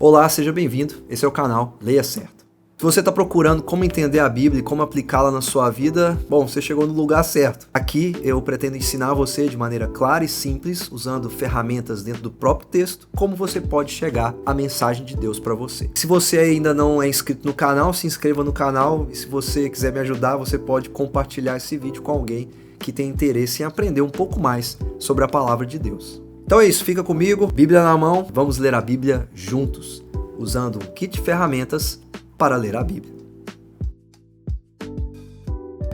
Olá, seja bem-vindo. Esse é o canal Leia Certo. Se você está procurando como entender a Bíblia e como aplicá-la na sua vida, bom, você chegou no lugar certo. Aqui eu pretendo ensinar você de maneira clara e simples, usando ferramentas dentro do próprio texto, como você pode chegar à mensagem de Deus para você. Se você ainda não é inscrito no canal, se inscreva no canal e se você quiser me ajudar, você pode compartilhar esse vídeo com alguém que tem interesse em aprender um pouco mais sobre a palavra de Deus. Então é isso, fica comigo, Bíblia na mão, vamos ler a Bíblia juntos, usando um kit de ferramentas para ler a Bíblia.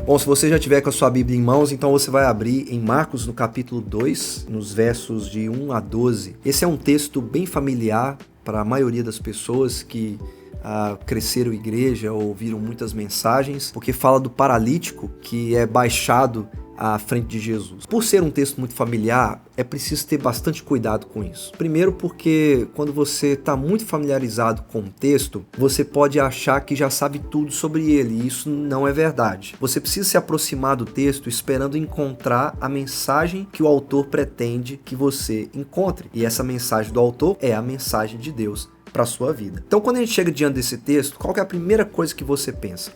Bom, se você já tiver com a sua Bíblia em mãos, então você vai abrir em Marcos no capítulo 2, nos versos de 1 a 12. Esse é um texto bem familiar para a maioria das pessoas que cresceram igreja ou ouviram muitas mensagens, porque fala do paralítico que é baixado à frente de Jesus. Por ser um texto muito familiar, é preciso ter bastante cuidado com isso. Primeiro porque quando você está muito familiarizado com o texto, você pode achar que já sabe tudo sobre ele, e isso não é verdade. Você precisa se aproximar do texto esperando encontrar a mensagem que o autor pretende que você encontre. E essa mensagem do autor é a mensagem de Deus para a sua vida. Então quando a gente chega diante desse texto, qual que é a primeira coisa que você pensa?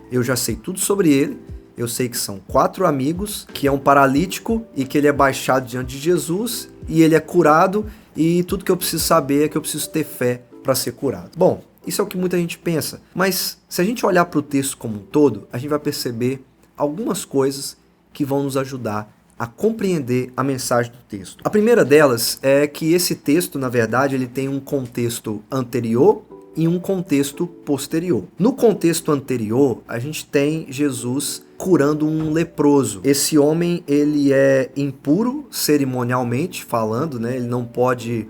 Eu já sei tudo sobre ele. Eu sei que são 4 amigos, que é um paralítico e que ele é baixado diante de Jesus e ele é curado, e tudo que eu preciso saber é que eu preciso ter fé para ser curado. Bom, isso é o que muita gente pensa, mas se a gente olhar para o texto como um todo, a gente vai perceber algumas coisas que vão nos ajudar a compreender a mensagem do texto. A primeira delas é que esse texto, na verdade, ele tem um contexto anterior e um contexto posterior. No contexto anterior, a gente tem Jesus curando um leproso. Esse homem, ele é impuro cerimonialmente falando, né? Ele não pode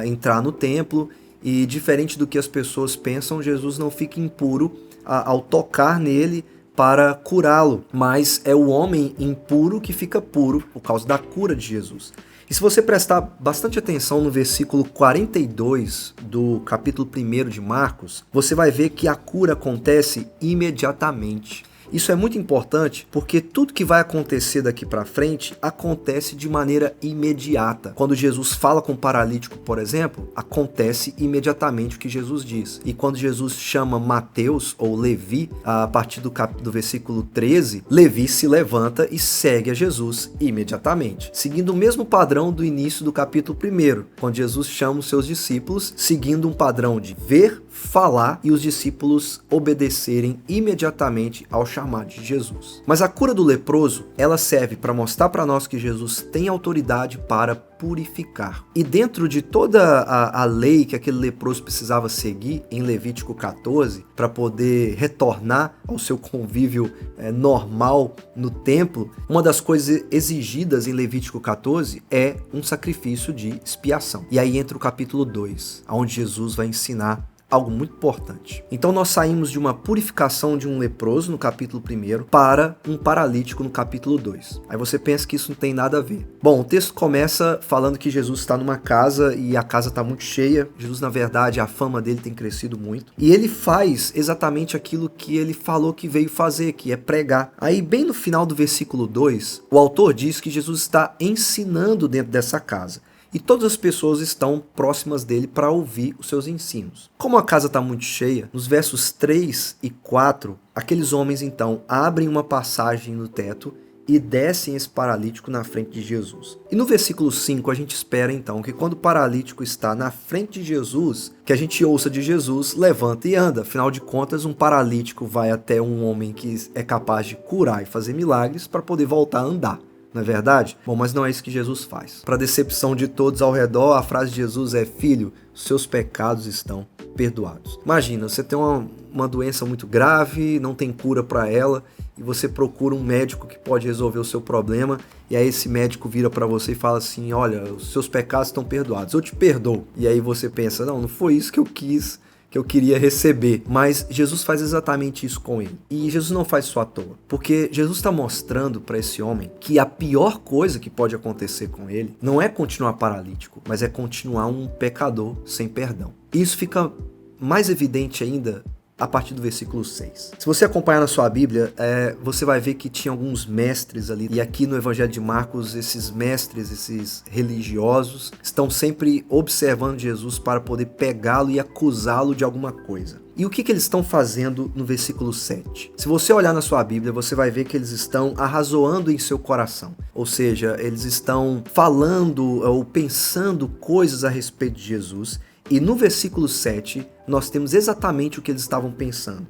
entrar no templo, e diferente do que as pessoas pensam, Jesus não fica impuro ao tocar nele para curá-lo, mas é o homem impuro que fica puro por causa da cura de Jesus. E se você prestar bastante atenção no versículo 42 do capítulo 1 de Marcos, você vai ver que a cura acontece imediatamente. Isso é muito importante porque tudo que vai acontecer daqui para frente acontece de maneira imediata. Quando Jesus fala com o paralítico, por exemplo, acontece imediatamente o que Jesus diz. E quando Jesus chama Mateus ou Levi, a partir do versículo 13, Levi se levanta e segue a Jesus imediatamente, seguindo o mesmo padrão do início do capítulo 1, quando Jesus chama os seus discípulos, seguindo um padrão de ver, falar e os discípulos obedecerem imediatamente ao chamado de Jesus. Mas a cura do leproso, ela serve para mostrar para nós que Jesus tem autoridade para purificar. E dentro de toda a lei que aquele leproso precisava seguir em Levítico 14, para poder retornar ao seu convívio normal no templo, uma das coisas exigidas em Levítico 14 é um sacrifício de expiação. E aí entra o capítulo 2, onde Jesus vai ensinar algo muito importante. Então nós saímos de uma purificação de um leproso no capítulo 1 para um paralítico no capítulo 2. Aí você pensa que isso não tem nada a ver. Bom, o texto começa falando que Jesus está numa casa e a casa está muito cheia. Jesus, na verdade, a fama dele tem crescido muito. E ele faz exatamente aquilo que ele falou que veio fazer, que é pregar. Aí, bem no final do versículo 2, o autor diz que Jesus está ensinando dentro dessa casa. E todas as pessoas estão próximas dele para ouvir os seus ensinos. Como a casa está muito cheia, nos versos 3 e 4, aqueles homens então abrem uma passagem no teto e descem esse paralítico na frente de Jesus. E no versículo 5 a gente espera então que quando o paralítico está na frente de Jesus, que a gente ouça de Jesus, levanta e anda. Afinal de contas, um paralítico vai até um homem que é capaz de curar e fazer milagres para poder voltar a andar. Não é verdade? Bom, mas não é isso que Jesus faz. Para decepção de todos ao redor, a frase de Jesus é: filho, seus pecados estão perdoados. Imagina, você tem uma doença muito grave, não tem cura para ela, e você procura um médico que pode resolver o seu problema, e aí esse médico vira para você e fala assim: olha, os seus pecados estão perdoados, eu te perdoo. E aí você pensa: não foi isso que eu quis, que eu queria receber. Mas Jesus faz exatamente isso com ele. E Jesus não faz isso à toa, porque Jesus está mostrando para esse homem que a pior coisa que pode acontecer com ele não é continuar paralítico, mas é continuar um pecador sem perdão. E isso fica mais evidente ainda a partir do versículo 6. Se você acompanhar na sua Bíblia, você vai ver que tinha alguns mestres ali. E aqui no Evangelho de Marcos, esses mestres, esses religiosos, estão sempre observando Jesus para poder pegá-lo e acusá-lo de alguma coisa. E o que eles estão fazendo no versículo 7? Se você olhar na sua Bíblia, você vai ver que eles estão arrazoando em seu coração. Ou seja, eles estão falando ou pensando coisas a respeito de Jesus. E no versículo 7, nós temos exatamente o que eles estavam pensando.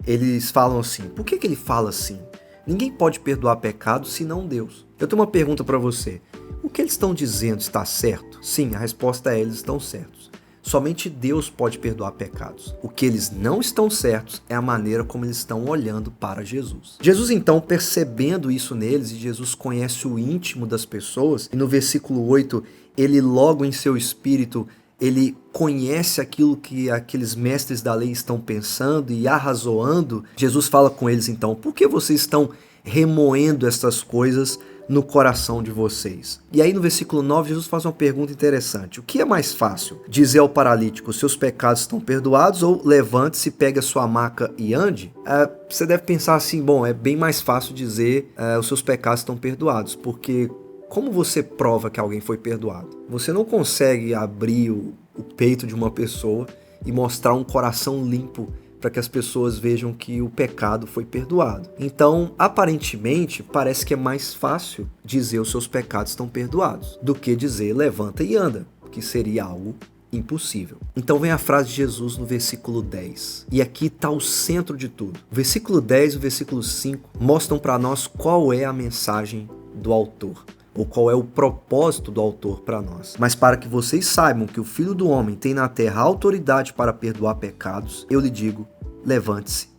Eles falam assim: por que ele fala assim? Ninguém pode perdoar pecados senão Deus. Eu tenho uma pergunta para você. O que eles estão dizendo está certo? Sim, a resposta é: eles estão certos. Somente Deus pode perdoar pecados. O que eles não estão certos é a maneira como eles estão olhando para Jesus. Jesus, então, percebendo isso neles, e Jesus conhece o íntimo das pessoas, e no versículo 8, ele logo em seu espírito, ele conhece aquilo que aqueles mestres da lei estão pensando e arrazoando. Jesus fala com eles então: por que vocês estão remoendo essas coisas no coração de vocês? E aí no versículo 9, Jesus faz uma pergunta interessante: o que é mais fácil? Dizer ao paralítico: seus pecados estão perdoados, ou levante-se, pegue a sua maca e ande? Você deve pensar assim: bom, é bem mais fácil dizer os seus pecados estão perdoados, porque como você prova que alguém foi perdoado? Você não consegue abrir o peito de uma pessoa e mostrar um coração limpo para que as pessoas vejam que o pecado foi perdoado. Então, aparentemente, parece que é mais fácil dizer os seus pecados estão perdoados do que dizer levanta e anda, que seria algo impossível. Então vem a frase de Jesus no versículo 10. E aqui está o centro de tudo. O versículo 10 e o versículo 5 mostram para nós qual é a mensagem do autor, ou qual é o propósito do autor para nós. Mas para que vocês saibam que o Filho do Homem tem na terra autoridade para perdoar pecados, eu lhe digo: levante-se,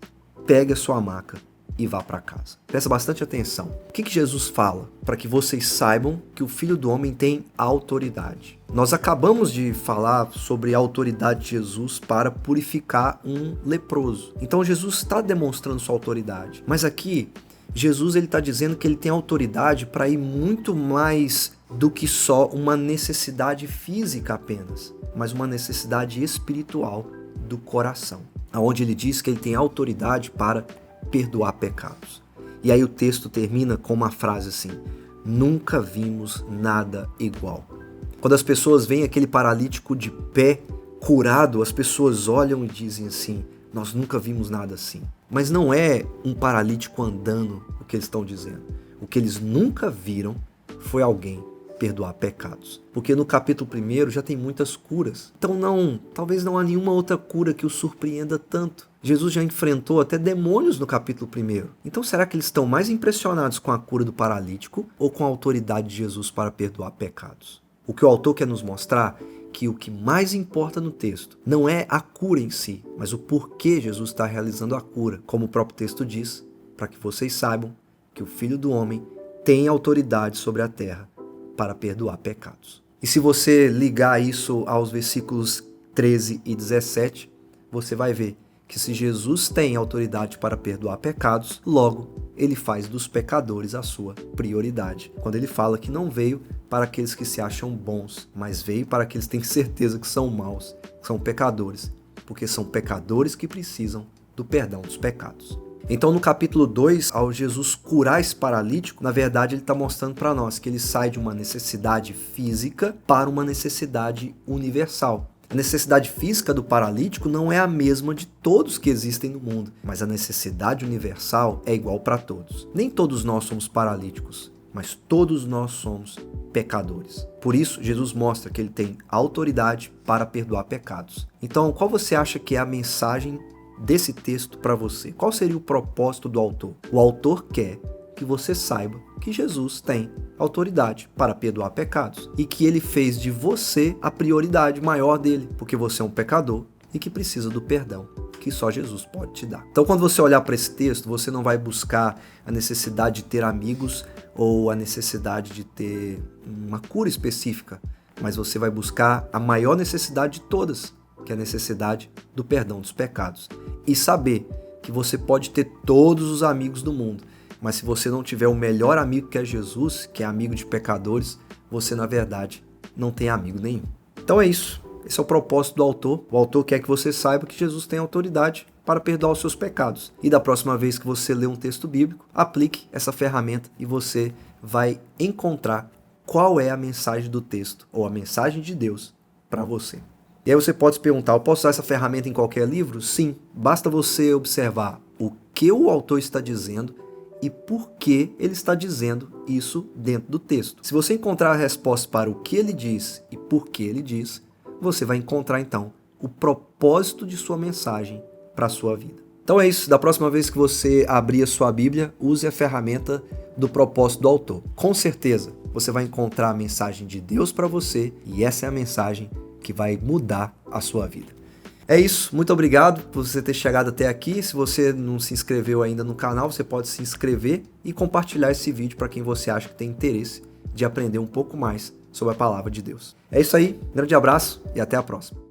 pegue a sua maca e vá para casa. Presta bastante atenção. O que Jesus fala? Para que vocês saibam que o Filho do Homem tem autoridade. Nós acabamos de falar sobre a autoridade de Jesus para purificar um leproso. Então Jesus está demonstrando sua autoridade. Mas aqui Jesus está dizendo que ele tem autoridade para ir muito mais do que só uma necessidade física apenas, mas uma necessidade espiritual do coração, onde ele diz que ele tem autoridade para perdoar pecados. E aí o texto termina com uma frase assim: nunca vimos nada igual. Quando as pessoas veem aquele paralítico de pé, curado, as pessoas olham e dizem assim: nós nunca vimos nada assim. Mas não é um paralítico andando o que eles estão dizendo. O que eles nunca viram foi alguém perdoar pecados. Porque no capítulo 1 já tem muitas curas. Então talvez não há nenhuma outra cura que o surpreenda tanto. Jesus já enfrentou até demônios no capítulo 1. Então será que eles estão mais impressionados com a cura do paralítico ou com a autoridade de Jesus para perdoar pecados? O que o autor quer nos mostrar que o que mais importa no texto não é a cura em si, mas o porquê Jesus está realizando a cura. Como o próprio texto diz, para que vocês saibam que o Filho do Homem tem autoridade sobre a terra para perdoar pecados. E se você ligar isso aos versículos 13 e 17, você vai ver que se Jesus tem autoridade para perdoar pecados, logo ele faz dos pecadores a sua prioridade. Quando ele fala que não veio para aqueles que se acham bons, mas veio para aqueles que têm certeza que são maus, que são pecadores, porque são pecadores que precisam do perdão dos pecados. Então no capítulo 2, ao Jesus curar esse paralítico, na verdade ele está mostrando para nós que ele sai de uma necessidade física para uma necessidade universal. A necessidade física do paralítico não é a mesma de todos que existem no mundo, mas a necessidade universal é igual para todos. Nem todos nós somos paralíticos, mas todos nós somos pecadores. Por isso, Jesus mostra que ele tem autoridade para perdoar pecados. Então, qual você acha que é a mensagem desse texto para você? Qual seria o propósito do autor? O autor quer que você saiba que Jesus tem autoridade para perdoar pecados e que ele fez de você a prioridade maior dele, porque você é um pecador e que precisa do perdão que só Jesus pode te dar. Então, quando você olhar para esse texto, você não vai buscar a necessidade de ter amigos ou a necessidade de ter uma cura específica, mas você vai buscar a maior necessidade de todas, que é a necessidade do perdão dos pecados. E saber que você pode ter todos os amigos do mundo, mas se você não tiver o melhor amigo que é Jesus, que é amigo de pecadores, você na verdade não tem amigo nenhum. Então é isso. Esse é o propósito do autor. O autor quer que você saiba que Jesus tem autoridade para perdoar os seus pecados. E da próxima vez que você ler um texto bíblico, aplique essa ferramenta e você vai encontrar qual é a mensagem do texto ou a mensagem de Deus para você. E aí você pode se perguntar, eu posso usar essa ferramenta em qualquer livro? Sim, basta você observar o que o autor está dizendo e por que ele está dizendo isso dentro do texto. Se você encontrar a resposta para o que ele diz e por que ele diz, você vai encontrar então o propósito de sua mensagem para a sua vida. Então é isso, da próxima vez que você abrir a sua Bíblia, use a ferramenta do propósito do autor. Com certeza, você vai encontrar a mensagem de Deus para você e essa é a mensagem que vai mudar a sua vida. É isso, muito obrigado por você ter chegado até aqui. Se você não se inscreveu ainda no canal, você pode se inscrever e compartilhar esse vídeo para quem você acha que tem interesse de aprender um pouco mais sobre a palavra de Deus. É isso aí, grande abraço e até a próxima.